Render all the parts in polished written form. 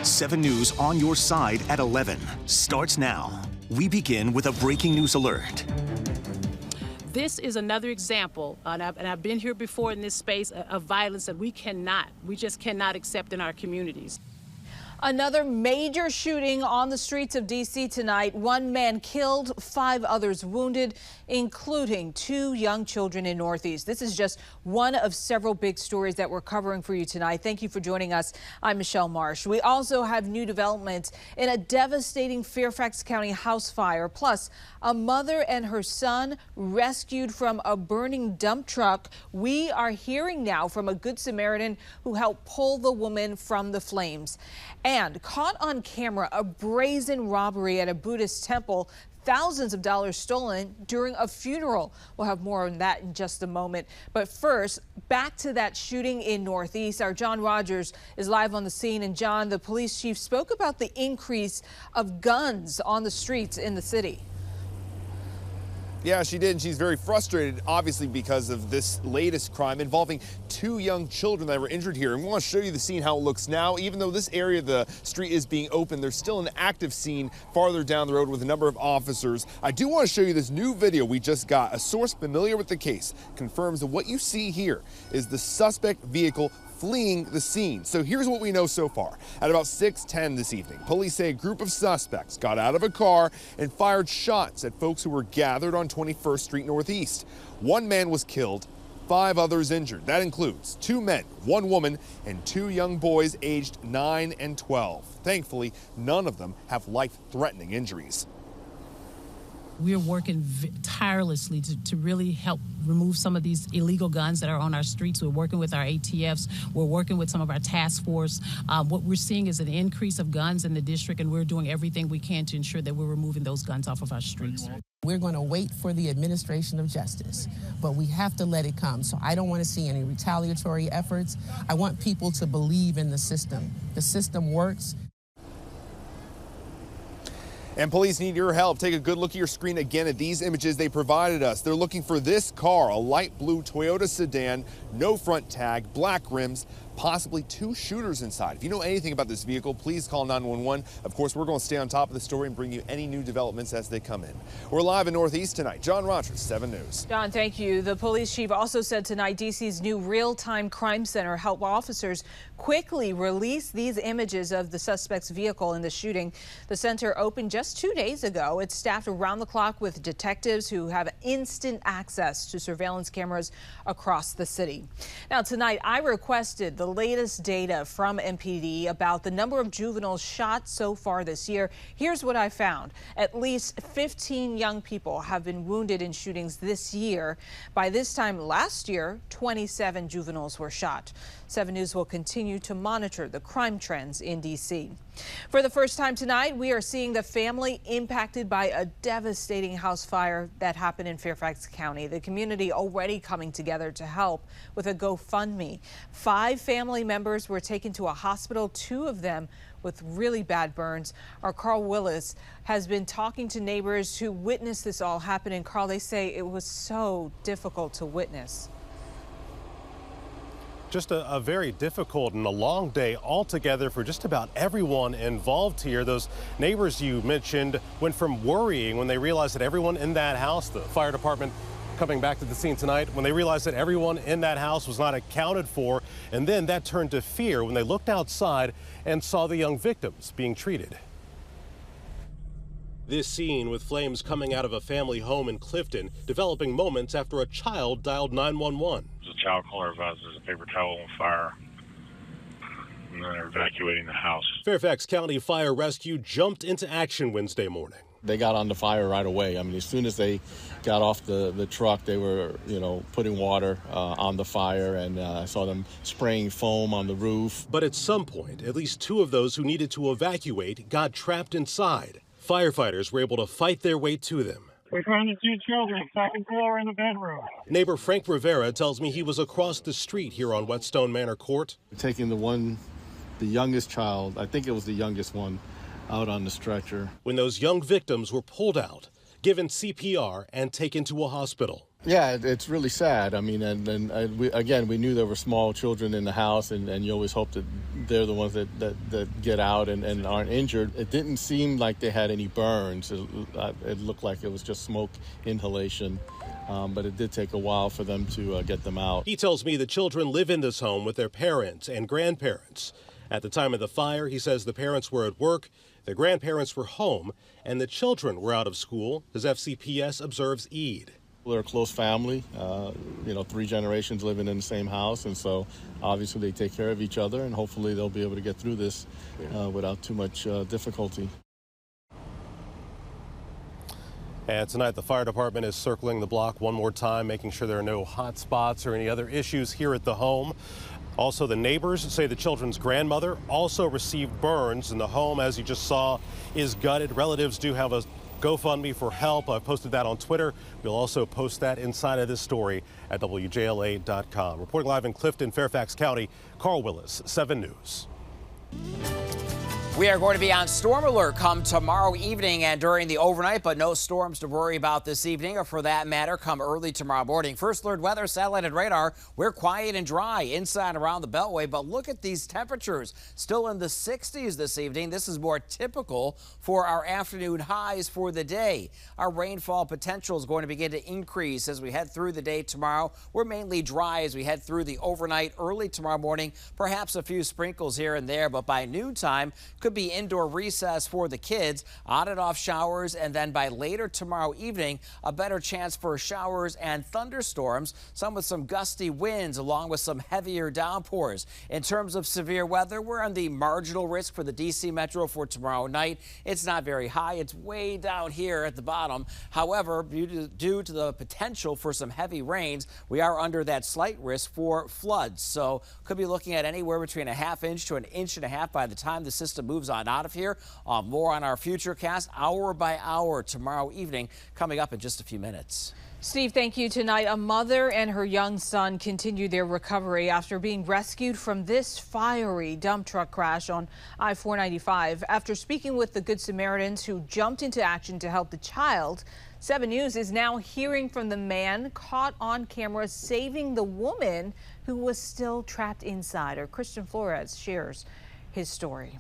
7 News on your side at 11 starts now. We begin with a breaking news alert. This is another example, and I've been here before in this space, of violence that we just cannot accept in our communities. Another major shooting on the streets of D.C. tonight. 1 man killed, 5 others wounded, including 2 young children in Northeast. This is just one of several big stories that we're covering for you tonight. Thank you for joining us. I'm Michelle Marsh. We also have new developments in a devastating Fairfax County house fire. Plus, a mother and her son rescued from a burning dump truck. We are hearing now from a Good Samaritan who helped pull the woman from the flames. And caught on camera, a brazen robbery at a Buddhist temple. Thousands of dollars stolen during a funeral. We'll have more on that in just a moment. But first, back to that shooting in Northeast. Our John Rogers is live on the scene. And John, the police chief spoke about the increase of guns on the streets in the city. Yeah, she did, and she's very frustrated, obviously, because of this latest crime involving 2 young children that were injured here. And we want to show you the scene, how it looks now. Even though this area of the street is being open, there's still an active scene farther down the road with a number of officers. I do want to show you this new video we just got. A source familiar with the case confirms that what you see here is the suspect vehicle fleeing the scene. So here's what we know so far. At about 6:10 this evening, police say a group of suspects got out of a car and fired shots at folks who were gathered on 21st Street Northeast. 1 man was killed, 5 others injured. That includes 2 men, 1 woman, and 2 young boys aged 9 and 12. Thankfully, none of them have life-threatening injuries. We're working tirelessly to really help remove some of these illegal guns that are on our streets. We're working with our ATFs. We're working with some of our task force. What we're seeing is an increase of guns in the district, and we're doing everything we can to ensure that we're removing those guns off of our streets. We're going to wait for the administration of justice, but we have to let it come. So I don't want to see any retaliatory efforts. I want people to believe in the system. The system works. And police need your help. Take a good look at your screen again at these images they provided us. They're looking for this car, a light blue Toyota sedan, no front tag, black rims, possibly 2 shooters inside. If you know anything about this vehicle, please call 911. Of course, we're going to stay on top of the story and bring you any new developments as they come in. We're live in Northeast tonight. John Rogers, 7 News. John, thank you. The police chief also said tonight D.C.'s new real-time crime center helped officers quickly release these images of the suspect's vehicle in the shooting. The center opened just 2 days ago. It's staffed around the clock with detectives who have instant access to surveillance cameras across the city. Now, tonight, I requested the latest data from MPD about the number of juveniles shot so far this year. Here's what I found. At least 15 young people have been wounded in shootings this year. By this time last year, 27 juveniles were shot. 7 News will continue to monitor the crime trends in D.C. For the first time tonight, we are seeing the family impacted by a devastating house fire that happened in Fairfax County. The community already coming together to help with a GoFundMe. 5 family members were taken to a hospital, 2 of them with really bad burns. Our Carl Willis has been talking to neighbors who witnessed this all happen. And Carl, they say it was so difficult to witness. Just a very difficult and a long day altogether for just about everyone involved here. Those neighbors you mentioned went from worrying when they realized that everyone in that house, the fire department coming back to the scene tonight, when they realized that everyone in that house was not accounted for, and then that turned to fear when they looked outside and saw the young victims being treated. This scene with flames coming out of a family home in Clifton, developing moments after a child dialed 911. There's a child caller advised there's a paper towel on fire, and then they're evacuating the house. Fairfax County Fire Rescue jumped into action Wednesday morning. They got on the fire right away. I mean, as soon as they got off the truck, they were, putting water on the fire, and I saw them spraying foam on the roof. But at some point, at least 2 of those who needed to evacuate got trapped inside. Firefighters were able to fight their way to them. We found the 2 children, second floor in the bedroom. Neighbor Frank Rivera tells me he was across the street here on Whetstone Manor Court. Taking the youngest child, I think it was the youngest one, out on the stretcher. When those young victims were pulled out, given CPR, and taken to a hospital. Yeah, it's really sad. I mean, and we knew there were small children in the house, and you always hope that they're the ones that get out and aren't injured. It didn't seem like they had any burns. It looked like it was just smoke inhalation, but it did take a while for them to get them out. He tells me the children live in this home with their parents and grandparents. At the time of the fire, he says the parents were at work, the grandparents were home, and the children were out of school, as FCPS observes Eid. They're a close family, 3 generations living in the same house, and so obviously they take care of each other, and hopefully they'll be able to get through this without too much difficulty. And tonight, the fire department is circling the block one more time, making sure there are no hot spots or any other issues here at the home. Also, the neighbors say the children's grandmother also received burns, and the home, as you just saw, is gutted. Relatives do have a GoFundMe for help. I've posted that on Twitter. We'll also post that inside of this story at WJLA.com. Reporting live in Clifton, Fairfax County, Carl Willis, 7 News. We are going to be on storm alert come tomorrow evening and during the overnight, but no storms to worry about this evening, or for that matter, come early tomorrow morning. First Alert Weather, satellite and radar. We're quiet and dry inside and around the Beltway, but look at these temperatures. Still in the 60s this evening. This is more typical for our afternoon highs for the day. Our rainfall potential is going to begin to increase as we head through the day tomorrow. We're mainly dry as we head through the overnight, early tomorrow morning. Perhaps a few sprinkles here and there, but by noontime, could be indoor recess for the kids, on and off showers, and then by later tomorrow evening, a better chance for showers and thunderstorms, some with some gusty winds along with some heavier downpours. In terms of severe weather, we're on the marginal risk for the D.C. Metro for tomorrow night. It's not very high. It's way down here at the bottom. However, due to the potential for some heavy rains, we are under that slight risk for floods. So could be looking at anywhere between a ½ inch to an inch and a half by the time the system moves on out of here. More on our future cast hour by hour tomorrow evening coming up in just a few minutes. Steve, thank you. Tonight, a mother and her young son continue their recovery after being rescued from this fiery dump truck crash on I-495. After speaking with the Good Samaritans who jumped into action to help the child, 7 News is now hearing from the man caught on camera saving the woman who was still trapped inside. Our Christian Flores shares his story.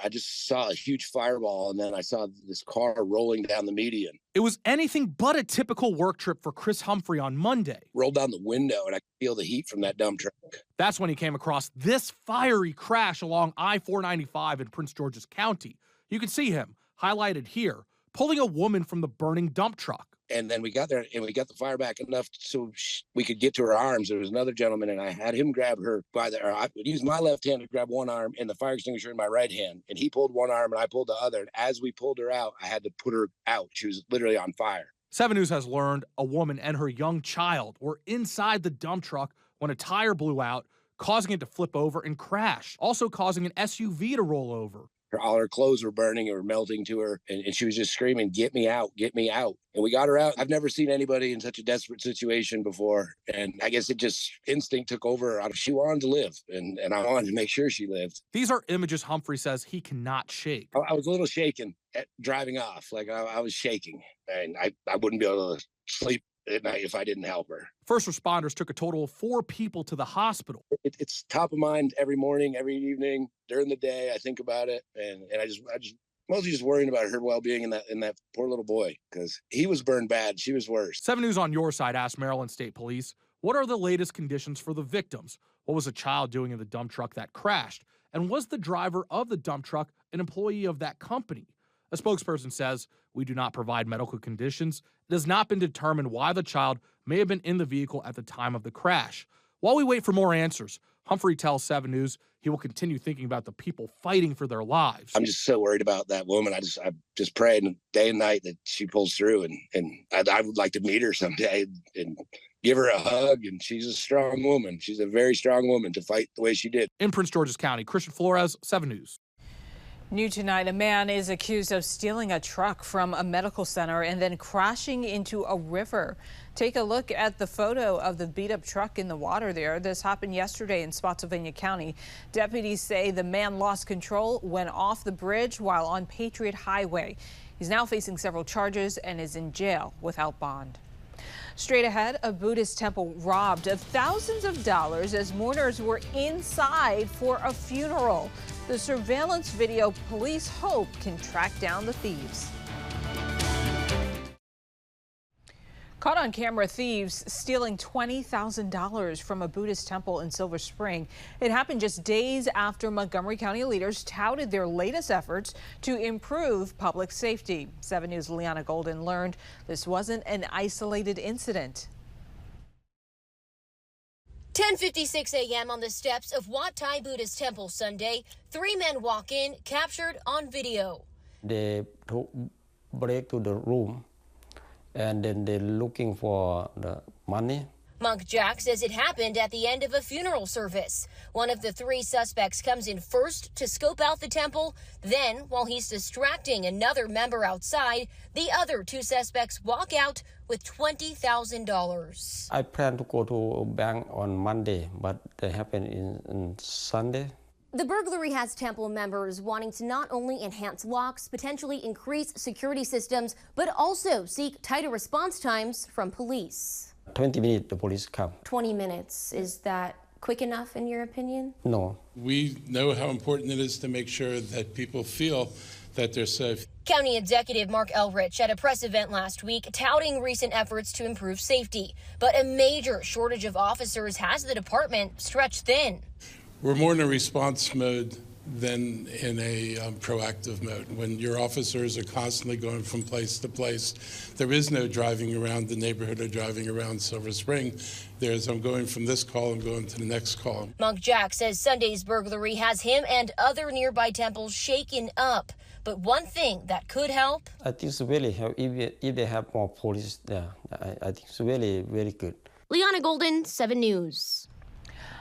I just saw a huge fireball, and then I saw this car rolling down the median. It was anything but a typical work trip for Chris Humphrey on Monday. Rolled down the window, and I could feel the heat from that dump truck. That's when he came across this fiery crash along I-495 in Prince George's County. You can see him, highlighted here, pulling a woman from the burning dump truck. And then we got there, and we got the fire back enough so we could get to her arms. There was another gentleman, and I had him grab her by the, or I would use my left hand to grab one arm and the fire extinguisher in my right hand. And he pulled one arm, and I pulled the other. And as we pulled her out, I had to put her out. She was literally on fire. 7 News has learned a woman and her young child were inside the dump truck when a tire blew out, causing it to flip over and crash, also causing an SUV to roll over. All her clothes were burning or melting to her, and she was just screaming, "Get me out, get me out." And we got her out. I've never seen anybody in such a desperate situation before, and I guess it just instinct took over. She wanted to live, and I wanted to make sure she lived. These are images Humphrey says he cannot shake. I was a little shaken at driving off. Like I was shaking, and I wouldn't be able to sleep at night if I didn't help her. First responders took a total of 4 people to the hospital. It's top of mind every morning, every evening, during the day. I think about it, and I just mostly just worrying about her well-being and that poor little boy, because he was burned bad. She was worse. 7 News on your side asked Maryland State Police, what are the latest conditions for the victims? What was a child doing in the dump truck that crashed? And was the driver of the dump truck an employee of that company? A spokesperson says, we do not provide medical conditions. It has not been determined why the child may have been in the vehicle at the time of the crash. While we wait for more answers, Humphrey tells 7 News he will continue thinking about the people fighting for their lives. I'm just so worried about that woman. I just pray day and night that she pulls through, and I would like to meet her someday and give her a hug. And she's a strong woman. She's a very strong woman to fight the way she did. In Prince George's County, Christian Flores, 7 News. New tonight, a man is accused of stealing a truck from a medical center and then crashing into a river. Take a look at the photo of the beat-up truck in the water there. This happened yesterday in Spotsylvania County. Deputies say the man lost control, went off the bridge while on Patriot Highway. He's now facing several charges and is in jail without bond. Straight ahead, a Buddhist temple robbed of thousands of dollars as mourners were inside for a funeral. The surveillance video police hope can track down the thieves. Caught on camera, thieves stealing $20,000 from a Buddhist temple in Silver Spring. It happened just days after Montgomery County leaders touted their latest efforts to improve public safety. 7 News' Liana Golden learned this wasn't an isolated incident. 10:56 a.m. on the steps of Wat Thai Buddhist Temple Sunday. 3 men walk in, captured on video. They break to the room, and then they're looking for the money. Monk Jack says it happened at the end of a funeral service. One of the 3 suspects comes in first to scope out the temple. Then, while he's distracting another member outside, the other 2 suspects walk out with $20,000. I plan to go to a bank on Monday, but they happen in Sunday. The burglary has temple members wanting to not only enhance locks, potentially increase security systems, but also seek tighter response times from police. 20 minutes, the police come. 20 minutes, is that quick enough in your opinion? No. We know how important it is to make sure that people feel that they're safe. County Executive Mark Elrich at a press event last week touting recent efforts to improve safety, but a major shortage of officers has the department stretched thin. We're more in a response mode than in a proactive mode. When your officers are constantly going from place to place, there is no driving around the neighborhood or driving around Silver Spring. There's, I'm going from this call, I'm going to the next call. Monk Jack says Sunday's burglary has him and other nearby temples shaken up. But one thing that could help? I think it's really help if they have more police there. I think it's really, very good. Liana Golden, 7 News.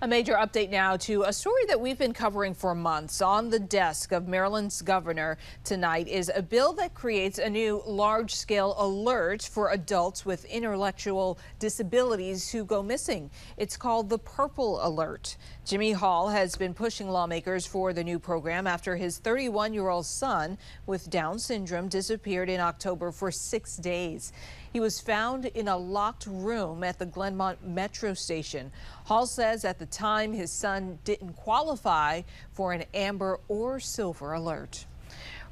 A major update now to a story that we've been covering for months. On the desk of Maryland's governor tonight is a bill that creates a new large-scale alert for adults with intellectual disabilities who go missing. It's called the Purple Alert. Jimmy Hall has been pushing lawmakers for the new program after his 31-year-old son with Down syndrome disappeared in October for 6 days. He was found in a locked room at the Glenmont Metro station. Hall says at the time his son didn't qualify for an amber or silver alert.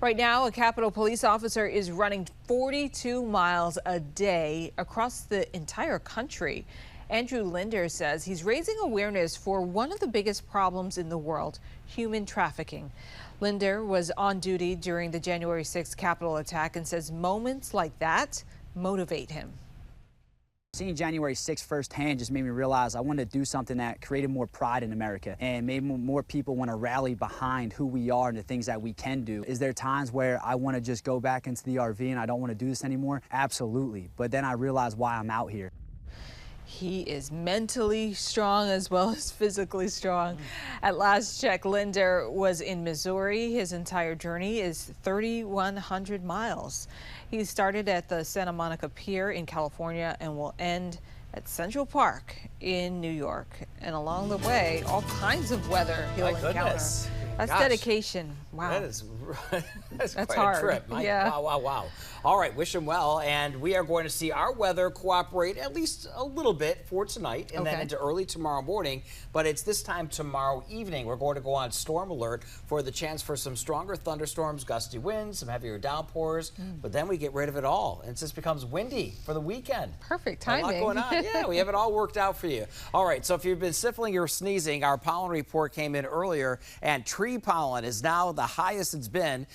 Right now, a Capitol police officer is running 42 miles a day across the entire country. Andrew Linder says he's raising awareness for one of the biggest problems in the world, human trafficking. Linder was on duty during the January 6th Capitol attack and says moments like that motivate him. Seeing January 6th firsthand just made me realize I wanted to do something that created more pride in America and made more people want to rally behind who we are and the things that we can do. Is there times where I want to just go back into the RV and I don't want to do this anymore? Absolutely. But then I realized why I'm out here. He is mentally strong as well as physically strong. At last check, Linder was in Missouri. His entire journey is 3,100 miles. He started at the Santa Monica Pier in California and will end at Central Park in New York. And along the way, all kinds of weather he'll encounter. That's dedication. Wow. That's quite hard. a trip. Yeah. Wow. All right, wish him well. And we are going to see our weather cooperate at least a little bit for tonight and then into early tomorrow morning. But it's this time tomorrow evening. We're going to go on storm alert for the chance for some stronger thunderstorms, gusty winds, some heavier downpours. But then we get rid of it all. And it just becomes windy for the weekend. Perfect timing. A lot going on. Yeah, we have it all worked out for you. All right, so if you've been sniffling or sneezing, our pollen report came in earlier, and tree pollen is now the highest it's been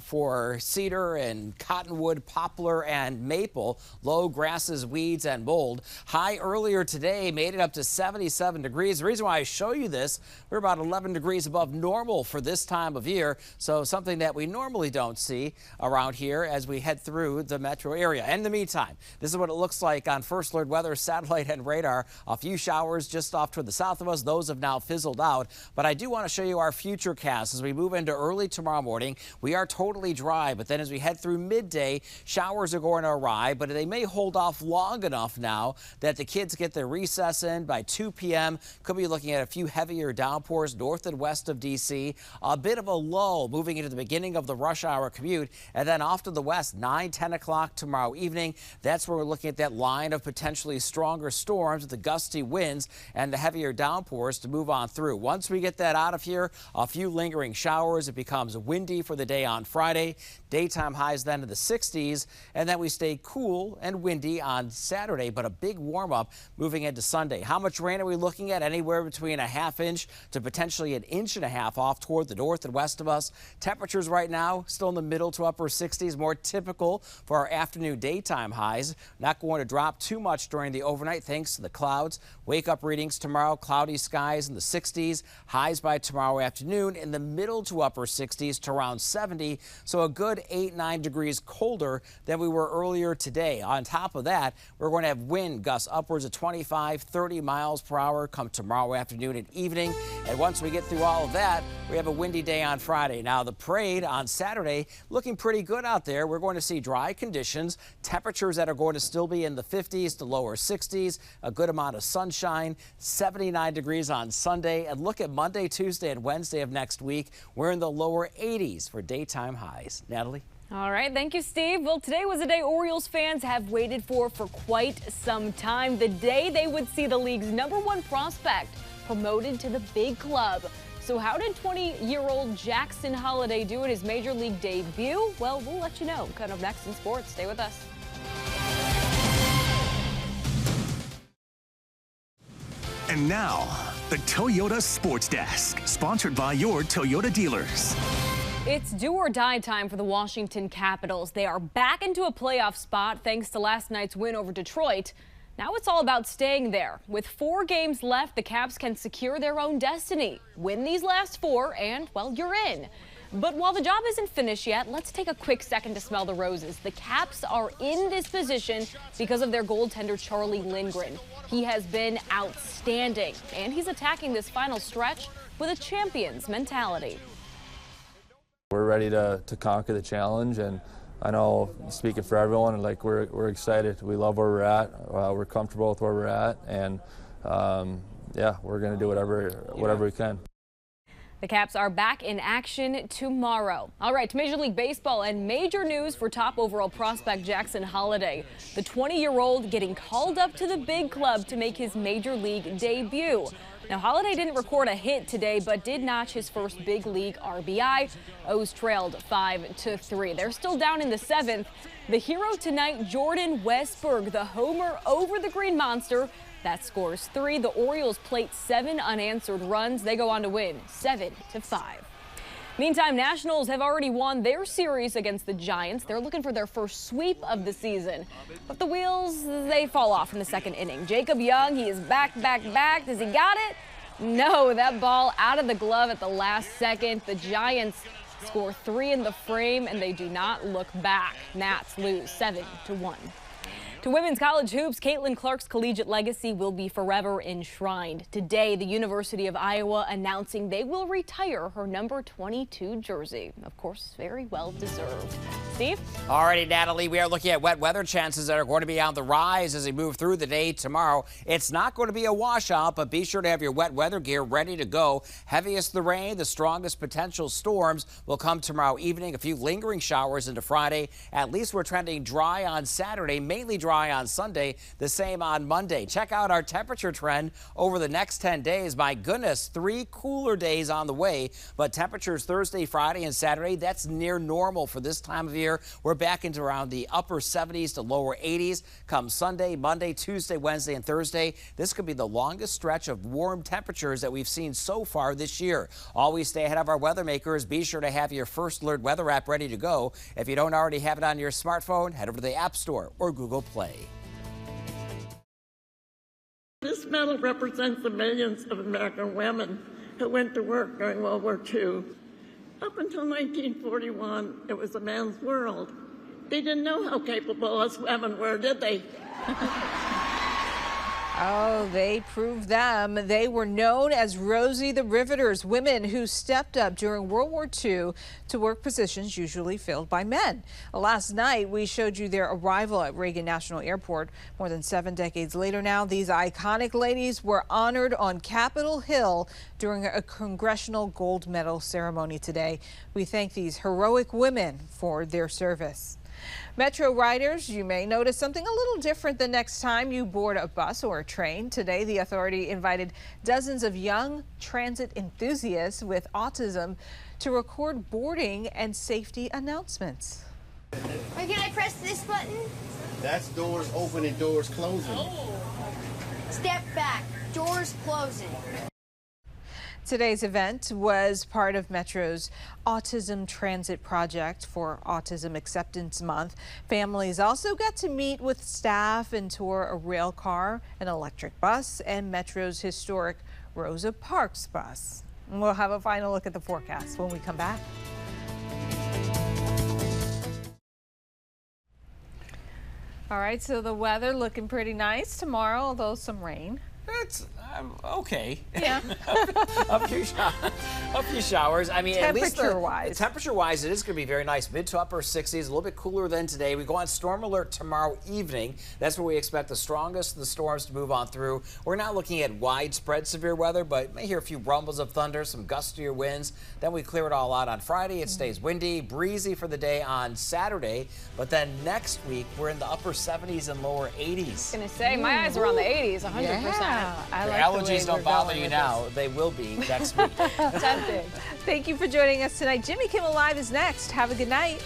for cedar and cottonwood, poplar, and maple, low grasses, weeds, and mold. High earlier today made it up to 77 degrees. The reason why I show you this, we're about 11 degrees above normal for this time of year, so something that we normally don't see around here as we head through the metro area. In the meantime, this is what it looks like on First Alert Weather satellite and radar. A few showers just off to the south of us. Those have now fizzled out, but I do want to show you our future Futurecast, as we move into early tomorrow morning, we are totally dry, but then as we head through midday, showers are going to arrive, but they may hold off long enough now that the kids get their recess in by 2 p.m. Could be looking at a few heavier downpours north and west of D.C. A bit of a lull moving into the beginning of the rush hour commute, and then off to the west, 9, 10 o'clock tomorrow evening. That's where we're looking at that line of potentially stronger storms with the gusty winds and the heavier downpours to move on through. Once we get that out of here, a few lingering showers. It becomes windy for the day on Friday. Daytime highs then to the 60s, and then we stay cool and windy on Saturday, but a big warm up moving into Sunday. How much rain are we looking at? Anywhere between a ½ inch to potentially an inch and a half off toward the north and west of us. Temperatures right now still in the middle to upper 60s, more typical for our afternoon daytime highs. Not going to drop too much during the overnight thanks to the clouds. Wake up readings tomorrow, cloudy skies in the 60s. Highs by tomorrow afternoon in the middle to upper 60s to around 70. So a good 8-9 degrees colder than we were earlier today. On top of that, we're going to have wind gusts upwards of 25-30 miles per hour come tomorrow afternoon and evening. And once we get through all of that, we have a windy day on Friday. Now the parade on Saturday looking pretty good out there. We're going to see dry conditions, temperatures that are going to still be in the 50s to lower 60s, a good amount of sunshine, 79 degrees on Sunday. And look at Monday, Tuesday, and Wednesday of next week. We're in the lower 80s for daytime highs. Natalie? All right, thank you, Steve. Well, today was a day Orioles fans have waited for quite some time. The day they would see the league's #1 prospect promoted to the big club. So how did 20-year-old Jackson Holliday do at his major league debut? Well, we'll let you know. Coming up next in sports. Stay with us. And now, the Toyota Sports Desk, sponsored by your Toyota dealers. It's do or die time for the Washington Capitals. They are back into a playoff spot thanks to last night's win over Detroit. Now it's all about staying there. With 4 games left, the Caps can secure their own destiny. Win these last 4 and, well, you're in. But while the job isn't finished yet, let's take a quick second to smell the roses. The Caps are in this position because of their goaltender, Charlie Lindgren. He has been outstanding, and he's attacking this final stretch with a champion's mentality. We're ready to conquer the challenge, and I know, speaking for everyone, like we're excited. We love where we're at. We're comfortable with where we're at, and yeah, we're going to do whatever we can. The Caps are back in action tomorrow. All right, to Major League Baseball, and major news for top overall prospect Jackson Holliday. The 20-year-old getting called up to the big club to make his major league debut. Now, Holliday didn't record a hit today, but did notch his first big league RBI. O's trailed 5-3. They're still down in the 7th. The hero tonight, Jordan Westburg, the homer over the Green Monster. That scores 3. The Orioles plate 7 unanswered runs. They go on to win 7-5. Meantime, Nationals have already won their series against the Giants. They're looking for their first sweep of the season. But the wheels, they fall off in the 2nd inning. Jacob Young, he is back. Does he got it? No, that ball out of the glove at the last second. The Giants score 3 in the frame, and they do not look back. Nats lose 7-1. To women's college hoops, Caitlin Clark's collegiate legacy will be forever enshrined. Today, the University of Iowa announcing they will retire her number 22 jersey. Of course, very well deserved. Steve? All righty, Natalie, we are looking at wet weather chances that are going to be on the rise as we move through the day tomorrow. It's not going to be a washout, but be sure to have your wet weather gear ready to go. Heaviest the rain, the strongest potential storms will come tomorrow evening. A few lingering showers into Friday. At least we're trending dry on Saturday, mainly dry on Sunday, the same on Monday. Check out our temperature trend over the next 10 days. My goodness, 3 cooler days on the way, but temperatures Thursday, Friday, and Saturday, that's near normal for this time of year. We're back into around the upper 70s to lower 80s come Sunday, Monday, Tuesday, Wednesday, and Thursday. This could be the longest stretch of warm temperatures that we've seen so far this year. Always stay ahead of our weather makers. Be sure to have your First Alert weather app ready to go. If you don't already have it on your smartphone, head over to the App Store or Google Play. This medal represents the millions of American women who went to work during World War II. Up until 1941, it was a man's world. They didn't know how capable us women were, did they? Oh, they proved them. They were known as Rosie the Riveters, women who stepped up during World War II to work positions usually filled by men. Last night, we showed you their arrival at Reagan National Airport. More than 7 decades later now, these iconic ladies were honored on Capitol Hill during a Congressional Gold Medal ceremony today. We thank these heroic women for their service. Metro riders, you may notice something a little different the next time you board a bus or a train. Today, the authority invited dozens of young transit enthusiasts with autism to record boarding and safety announcements. Wait, can I press this button? That's doors open and doors closing. Step back, doors closing. Today's event was part of Metro's Autism Transit Project for Autism Acceptance Month. Families also got to meet with staff and tour a rail car, an electric bus, and Metro's historic Rosa Parks bus. And we'll have a final look at the forecast when we come back. All right, so the weather looking pretty nice tomorrow, although some rain. It's okay. Yeah. a few showers. I mean, at least temperature-wise, it is going to be very nice. Mid to upper 60s, a little bit cooler than today. We go on storm alert tomorrow evening. That's where we expect the strongest of the storms to move on through. We're not looking at widespread severe weather, but may hear a few rumbles of thunder, some gustier winds. Then we clear it all out on Friday. It stays windy, breezy for the day on Saturday. But then next week, we're in the upper 70s and lower 80s. I was going to say, my eyes are on the 80s, 100%. Yeah, I like allergies don't bother you now. They will be next week. Tempting. Thank you for joining us tonight. Jimmy Kimmel Live is next. Have a good night.